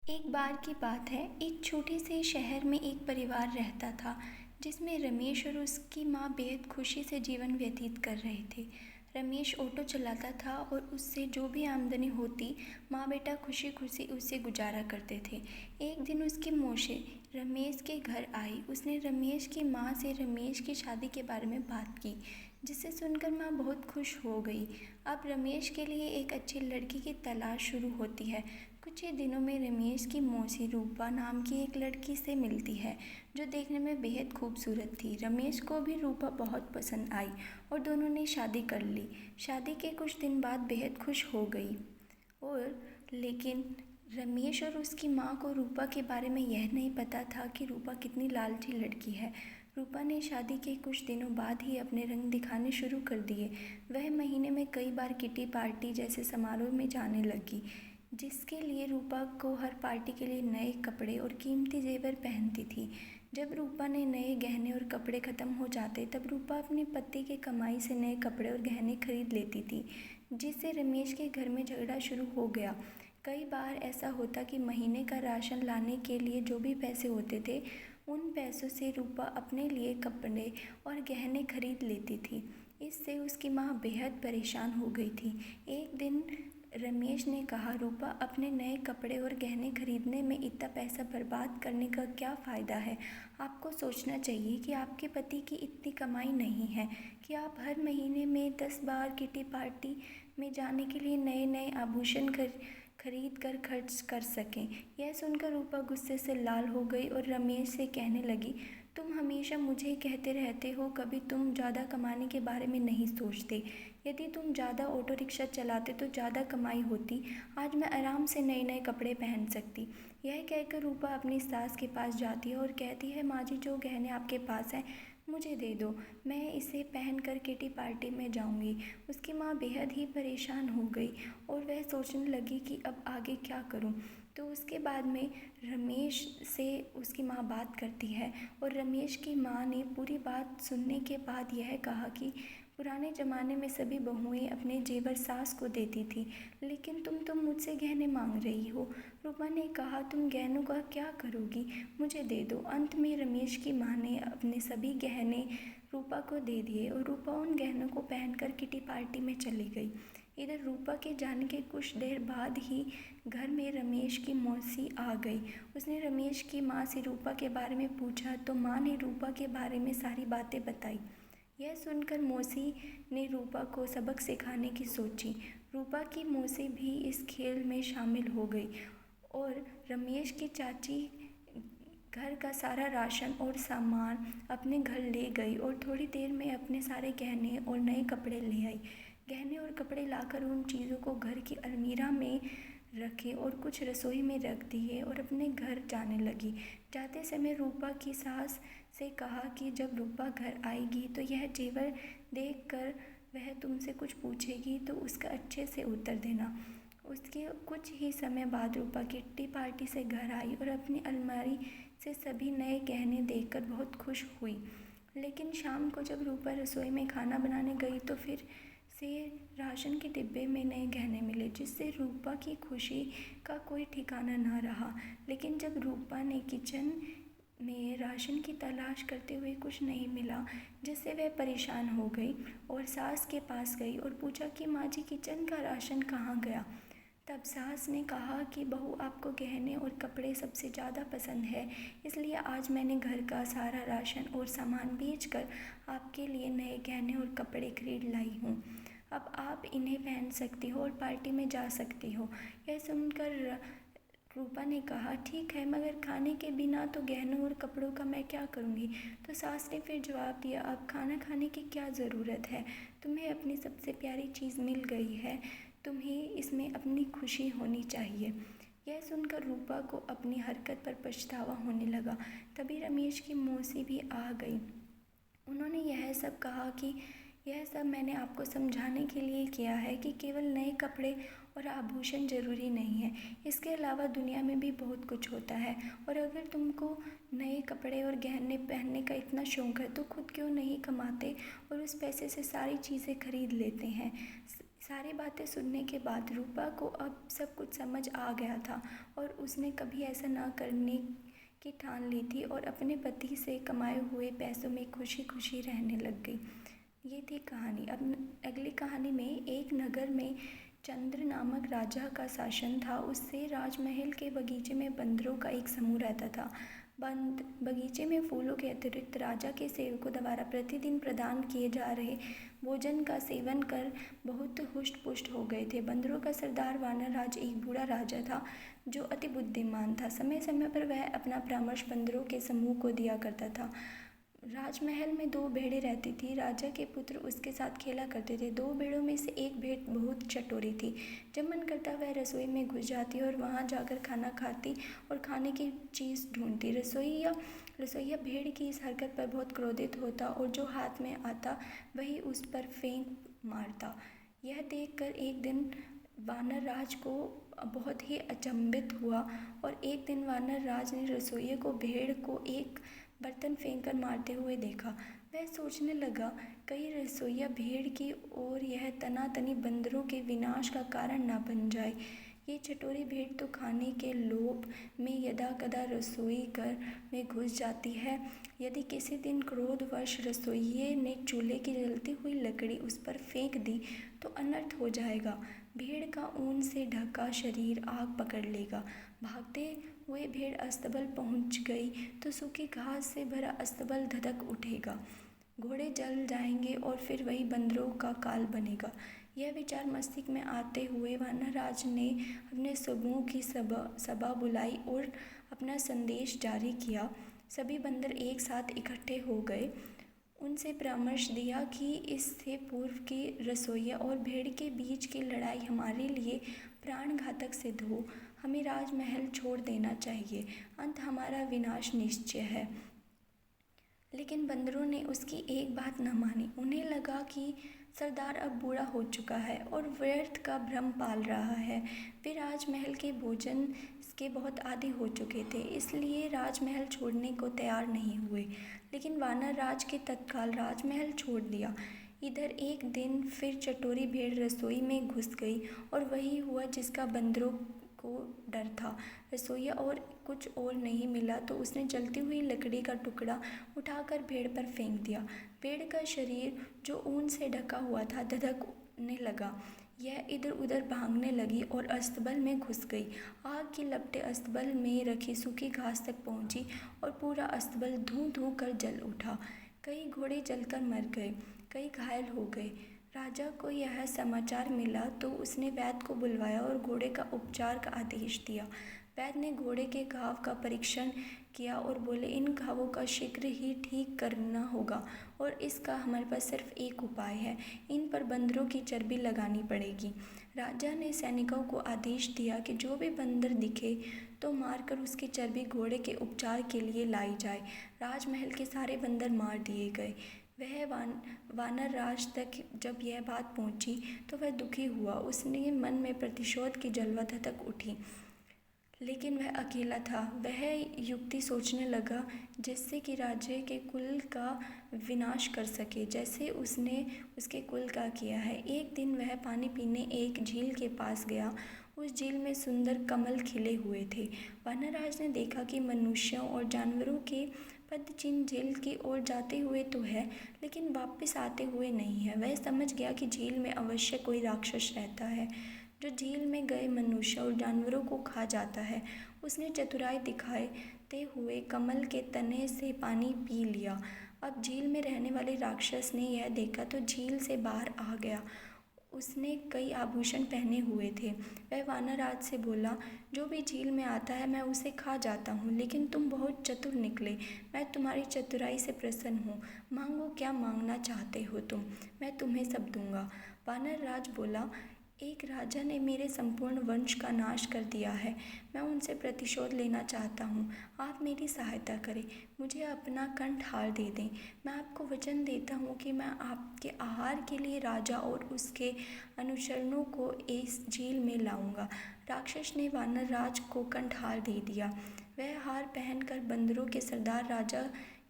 एक बार की बात है, एक छोटे से शहर में एक परिवार रहता था, जिसमें रमेश और उसकी माँ बेहद खुशी से जीवन व्यतीत कर रहे थे। रमेश ऑटो चलाता था और उससे जो भी आमदनी होती, माँ बेटा खुशी खुशी उससे गुजारा करते थे। एक दिन उसकी मौसी रमेश के घर आई। उसने रमेश की माँ से रमेश की शादी के बारे में बात की, जिसे सुनकर माँ बहुत खुश हो गई। अब रमेश के लिए एक अच्छी लड़की की तलाश शुरू होती है। कुछ ही दिनों में रमेश की मौसी रूपा नाम की एक लड़की से मिलती है, जो देखने में बेहद खूबसूरत थी। रमेश को भी रूपा बहुत पसंद आई और दोनों ने शादी कर ली। शादी के कुछ दिन बाद बेहद खुश हो गई और लेकिन रमेश और उसकी माँ को रूपा के बारे में यह नहीं पता था कि रूपा कितनी लालची लड़की है। रूपा ने शादी के कुछ दिनों बाद ही अपने रंग दिखाने शुरू कर दिए। वह महीने में कई बार किटी पार्टी जैसे समारोह में जाने लगी, जिसके लिए रूपा को हर पार्टी के लिए नए कपड़े और कीमती जेवर पहनती थी। जब रूपा ने नए गहने और कपड़े ख़त्म हो जाते, तब रूपा अपने पति की कमाई से नए कपड़े और गहने खरीद लेती थी, जिससे रमेश के घर में झगड़ा शुरू हो गया। कई बार ऐसा होता कि महीने का राशन लाने के लिए जो भी पैसे होते थे, उन पैसों से रूपा अपने लिए कपड़े और गहने खरीद लेती थी। इससे उसकी माँ बेहद परेशान हो गई थी। एक दिन रमेश ने कहा, रूपा, अपने नए कपड़े और गहने खरीदने में इतना पैसा बर्बाद करने का क्या फ़ायदा है। आपको सोचना चाहिए कि आपके पति की इतनी कमाई नहीं है कि आप हर महीने में 10 बार किटी पार्टी में जाने के लिए नए नए आभूषण खरीद कर खर्च कर सकें। यह सुनकर रूपा गुस्से से लाल हो गई और रमेश से कहने लगी, तुम हमेशा मुझे कहते रहते हो, कभी तुम ज़्यादा कमाने के बारे में नहीं सोचते। यदि तुम ज़्यादा ऑटो रिक्शा चलाते तो ज़्यादा कमाई होती। आज मैं आराम से नए नए कपड़े पहन सकती। यह कहकर रूपा अपनी सास के पास जाती है और कहती है, माँ जी, जो गहने आपके पास हैं मुझे दे दो, मैं इसे पहन कर किटी पार्टी में जाऊंगी। उसकी माँ बेहद ही परेशान हो गई और वह सोचने लगी कि अब आगे क्या करूं। तो उसके बाद में रमेश से उसकी माँ बात करती है और रमेश की माँ ने पूरी बात सुनने के बाद यह कहा कि पुराने ज़माने में सभी बहुएं अपने जेवर सास को देती थी, लेकिन तुम तो मुझसे गहने मांग रही हो। रूपा ने कहा, तुम गहनों का क्या करोगी, मुझे दे दो। अंत में रमेश की माँ ने अपने सभी गहने रूपा को दे दिए और रूपा उन गहनों को पहनकर किटी पार्टी में चली गई। इधर रूपा के जाने के कुछ देर बाद ही घर में रमेश की मौसी आ गई। उसने रमेश की माँ से रूपा के बारे में पूछा तो माँ ने रूपा के बारे में सारी बातें बताई। यह सुनकर मौसी ने रूपा को सबक सिखाने की सोची। रूपा की मौसी भी इस खेल में शामिल हो गई और रमेश की चाची घर का सारा राशन और सामान अपने घर ले गई और थोड़ी देर में अपने सारे गहने और नए कपड़े ले आई। गहने और कपड़े लाकर उन चीज़ों को घर की अलमीरा में रखे और कुछ रसोई में रख दिए और अपने घर जाने लगी। जाते समय रूपा की सास से कहा कि जब रूपा घर आएगी तो यह जेवर देखकर वह तुमसे कुछ पूछेगी तो उसका अच्छे से उत्तर देना। उसके कुछ ही समय बाद रूपा किट्टी पार्टी से घर आई और अपनी अलमारी से सभी नए गहने देखकर बहुत खुश हुई। लेकिन शाम को जब रूपा रसोई में खाना बनाने गई तो फिर से राशन के डिब्बे में नए गहने मिले, जिससे रूपा की खुशी का कोई ठिकाना न रहा। लेकिन जब रूपा ने किचन में राशन की तलाश करते हुए कुछ नहीं मिला, जिससे वह परेशान हो गई और सास के पास गई और पूछा कि माँ जी, किचन का राशन कहाँ गया। तब सास ने कहा कि बहू, आपको गहने और कपड़े सबसे ज़्यादा पसंद है, इसलिए आज मैंने घर का सारा राशन और सामान बेचकर आपके लिए नए गहने और कपड़े खरीद लाई हूँ। अब आप इन्हें पहन सकती हो और पार्टी में जा सकती हो। यह सुनकर रूपा ने कहा, ठीक है, मगर खाने के बिना तो गहनों और कपड़ों का मैं क्या करूँगी। तो सास ने फिर जवाब दिया, अब खाना खाने की क्या ज़रूरत है, तुम्हें अपनी सबसे प्यारी चीज़ मिल गई है, तुम्हें इसमें अपनी खुशी होनी चाहिए। यह सुनकर रूपा को अपनी हरकत पर पछतावा होने लगा। तभी रमेश की मौसी भी आ गई। उन्होंने यह सब कहा कि यह सब मैंने आपको समझाने के लिए किया है कि केवल नए कपड़े और आभूषण ज़रूरी नहीं है, इसके अलावा दुनिया में भी बहुत कुछ होता है। और अगर तुमको नए कपड़े और गहने पहनने का इतना शौक़ है तो खुद क्यों नहीं कमाते और उस पैसे से सारी चीज़ें खरीद लेते हैं। सारी बातें सुनने के बाद रूपा को अब सब कुछ समझ आ गया था और उसने कभी ऐसा ना करने की ठान ली थी और अपने पति से कमाए हुए पैसों में खुशी खुशी रहने लग गई। ये थी कहानी। अब अगली कहानी में एक नगर में चंद्र नामक राजा का शासन था। उससे राजमहल के बगीचे में बंदरों का एक समूह रहता था। बगीचे में फूलों के अतिरिक्त राजा के सेवकों द्वारा प्रतिदिन प्रदान किए जा रहे भोजन का सेवन कर बहुत हुष्ट पुष्ट हो गए थे। बंदरों का सरदार वानरराज एक बूढ़ा राजा था जो अति बुद्धिमान था। समय समय पर वह अपना परामर्श बंदरों के समूह को दिया करता था। राजमहल में 2 भेड़ें रहती थी। राजा के पुत्र उसके साथ खेला करते थे। 2 भेड़ों में से एक भेड़ बहुत चटोरी थी। जब मन करता वह रसोई में घुस जाती और वहां जाकर खाना खाती और खाने की चीज़ ढूंढती। रसोइया भेड़ की इस हरकत पर बहुत क्रोधित होता और जो हाथ में आता वही उस पर फेंक मारता। यह देखकर एक दिन वानर राज को बहुत ही अचंभित हुआ और एक दिन वानर राज ने रसोइये को भेड़ को एक बर्तन फेंककर मारते हुए देखा। वह सोचने लगा, कहीं रसोइया भेड़ की और यह तनातनी बंदरों के विनाश का कारण न बन जाए। ये चटोरी भेड़ तो खाने के लोभ में यदाकदा रसोई घर में घुस जाती है। यदि किसी दिन क्रोधवश रसोइये ने चूल्हे की जलती हुई लकड़ी उस पर फेंक दी तो अनर्थ हो जाएगा। भेड़ का ऊन से ढका शरीर आग पकड़ लेगा। भागते हुए भेड़ अस्तबल पहुंच गई तो सूखी घास से भरा अस्तबल धधक उठेगा। घोड़े जल जाएंगे और फिर वही बंदरों का काल बनेगा। यह विचार मस्तिष्क में आते हुए वानरराज ने अपने समूह की सभा बुलाई और अपना संदेश जारी किया। सभी बंदर एक साथ इकट्ठे हो गए। उनसे परामर्श दिया कि इससे पूर्व की रसोइया और भेड़ के बीच की लड़ाई हमारे लिए प्राणघातक सिद्ध हो, हमें राजमहल छोड़ देना चाहिए। अंत हमारा विनाश निश्चय है। लेकिन बंदरों ने उसकी एक बात न मानी। उन्हें लगा कि सरदार अब बूढ़ा हो चुका है और व्यर्थ का भ्रम पाल रहा है। वे राजमहल के भोजन के बहुत आदी हो चुके थे, इसलिए राजमहल छोड़ने को तैयार नहीं हुए। लेकिन वानर राज के तत्काल राजमहल छोड़ दिया। इधर एक दिन फिर चटोरी भेड़ रसोई में घुस गई और वही हुआ जिसका बंदरों को डर था। रसोइया और कुछ और नहीं मिला तो उसने जलती हुई लकड़ी का टुकड़ा उठाकर भेड़ पर फेंक दिया। भेड़ का शरीर जो ऊन से ढका हुआ था धधकने लगा। यह इधर उधर भागने लगी और अस्तबल में घुस गई। आग की लपटें अस्तबल में रखी सूखी घास तक पहुंची और पूरा अस्तबल धूं धूं कर जल उठा। कई घोड़े जलकर मर गए, कई घायल हो गए। राजा को यह समाचार मिला तो उसने वैद्य को बुलवाया और घोड़े का उपचार का आदेश दिया। वैद्य ने घोड़े के घाव का परीक्षण किया और बोले, इन घावों का शीघ्र ही ठीक करना होगा और इसका हमारे पास सिर्फ एक उपाय है, इन पर बंदरों की चर्बी लगानी पड़ेगी। राजा ने सैनिकों को आदेश दिया कि जो भी बंदर दिखे तो मारकर उसकी चर्बी घोड़े के उपचार के लिए लाई जाए। राजमहल के सारे बंदर मार दिए गए। वह वानर राज तक जब यह बात पहुंची तो वह दुखी हुआ। उसने मन में प्रतिशोध की जलवा धधक उठी। लेकिन वह अकेला था। वह युक्ति सोचने लगा जिससे कि राज्य के कुल का विनाश कर सके, जैसे उसने उसके कुल का किया है। एक दिन वह पानी पीने एक झील के पास गया। उस झील में सुंदर कमल खिले हुए थे। वानरराज ने देखा कि मनुष्यों और जानवरों के पदचिन्ह झील की ओर जाते हुए तो है, लेकिन वापस आते हुए नहीं है। वह समझ गया कि झील में अवश्य कोई राक्षस रहता है जो झील में गए मनुष्य और जानवरों को खा जाता है। उसने चतुराई दिखाते हुए कमल के तने से पानी पी लिया। अब झील में रहने वाले राक्षस ने यह देखा तो झील से बाहर आ गया। उसने कई आभूषण पहने हुए थे। वह वानरराज से बोला, जो भी झील में आता है मैं उसे खा जाता हूँ, लेकिन तुम बहुत चतुर निकले। मैं तुम्हारी चतुराई से प्रसन्न हूँ। मांगो, क्या मांगना चाहते हो तुम, मैं तुम्हें सब दूंगा। वानरराज बोला, एक राजा ने मेरे संपूर्ण वंश का नाश कर दिया है। मैं उनसे प्रतिशोध लेना चाहता हूँ। आप मेरी सहायता करें, मुझे अपना कंठहार दे दें। मैं आपको वचन देता हूँ कि मैं आपके आहार के लिए राजा और उसके अनुचरों को इस झील में लाऊंगा। राक्षस ने वानरराज को कंठहार दे दिया। वह हार पहनकर बंदरों के सरदार राजा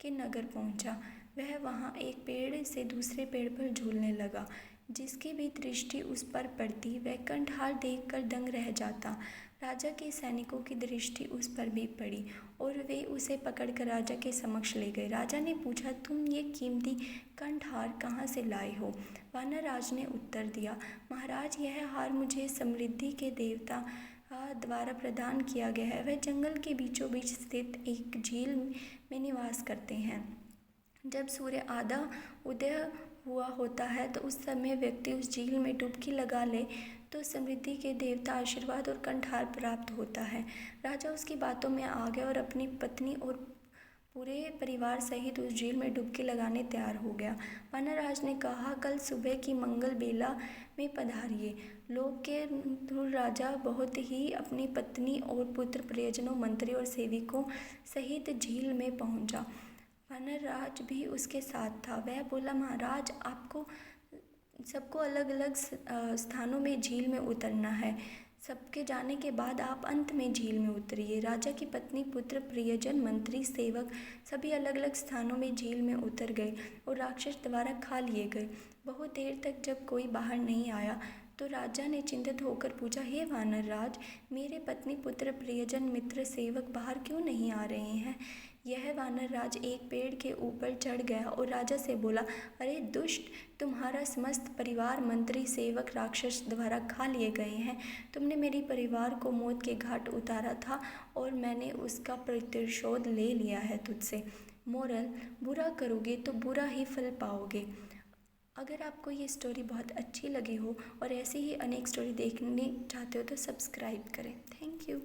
के नगर पहुंचा। वह वहां एक पेड़ से दूसरे पेड़ पर झूलने लगा। जिसकी भी दृष्टि उस पर पड़ती वह कंठहार देखकर दंग रह जाता। राजा के सैनिकों की दृष्टि उस पर भी पड़ी और वे उसे पकड़कर राजा के समक्ष ले गए। राजा ने पूछा, तुम ये कीमती कंठहार कहाँ से लाए हो? वानरराज ने उत्तर दिया, महाराज, यह हार मुझे समृद्धि के देवता द्वारा प्रदान किया गया है। वह जंगल के बीचों बीच स्थित एक झील में निवास करते हैं। जब सूर्य आधा उदय हुआ होता है तो उस समय व्यक्ति उस झील में डुबकी लगा ले तो समृद्धि के देवता आशीर्वाद और कंठहार प्राप्त होता है। राजा उसकी बातों में आ गया और अपनी पत्नी और पूरे परिवार सहित उस झील में डुबकी लगाने तैयार हो गया। वानरराज ने कहा, कल सुबह की मंगल बेला में पधारिए। लोक के ध्रुव राजा बहुत ही अपनी पत्नी और पुत्र परिजनों, मंत्री और सेवकों सहित झील में पहुंचा। वानरराज भी उसके साथ था। वह बोला, महाराज, आपको सबको अलग अलग स्थानों में झील में उतरना है। सबके जाने के बाद आप अंत में झील में उतरिए। राजा की पत्नी, पुत्र, प्रियजन, मंत्री, सेवक सभी अलग अलग स्थानों में झील में उतर गए और राक्षस द्वारा खा लिए गए। बहुत देर तक जब कोई बाहर नहीं आया तो राजा ने चिंतित होकर पूछा, हे वानरराज, मेरे पत्नी, पुत्र, प्रियजन, मित्र, सेवक बाहर क्यों नहीं आ रहे हैं? यह वानरराज एक पेड़ के ऊपर चढ़ गया और राजा से बोला, अरे दुष्ट, तुम्हारा समस्त परिवार, मंत्री, सेवक राक्षस द्वारा खा लिए गए हैं। तुमने मेरे परिवार को मौत के घाट उतारा था और मैंने उसका प्रतिशोध ले लिया है तुझसे। मोरल, बुरा करोगे तो बुरा ही फल पाओगे। अगर आपको ये स्टोरी बहुत अच्छी लगी हो और ऐसी ही अनेक स्टोरी देखने चाहते हो तो सब्सक्राइब करें। Thank you.